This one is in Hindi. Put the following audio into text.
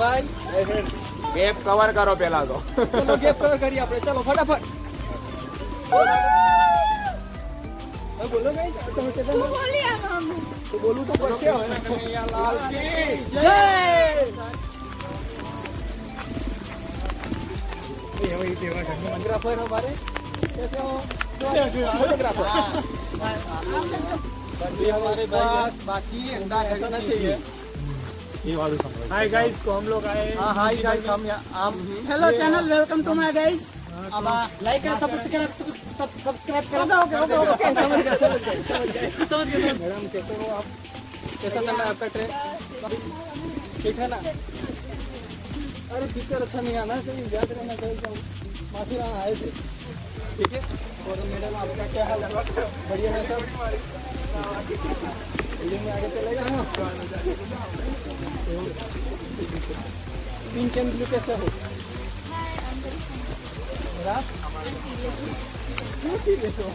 भाई ગેપ કવર કરો પેલા તો चलो गैप कवर करिए આપણે चलो फटाफट बोलो गाइस તમે કેતા શું બોલી આ મમ્મી તો બોલું તો પડશે હવે કનૈયાલાલ કી जय ये वही देवा करना फोटोग्राफर हमारे कैसे हो फोटोग्राफर ये हमारे पास बाकी अंडा ऐसा चाहिए ये वाला समझ हाय गाइस तो हम लोग आए हाँ हाय गाइस हम hello channel welcome to my guys like और सब्सक्राइब करो ओके समझ गया मैडम कैसे हो आप कैसा चल रहा है आपका ट्रेन ठीक है ना अरे पिक्चर अच्छा नहीं आना चाहिए याद रहना चाहिए माफी रहा आए थे ठीक है और मैडम आपका क्या हाल है बढ़िया है सब बिल्डिंग में आगे चलेगा ना पिंक एंड ब्लू कैसे हो रात क्यों सीरियस हो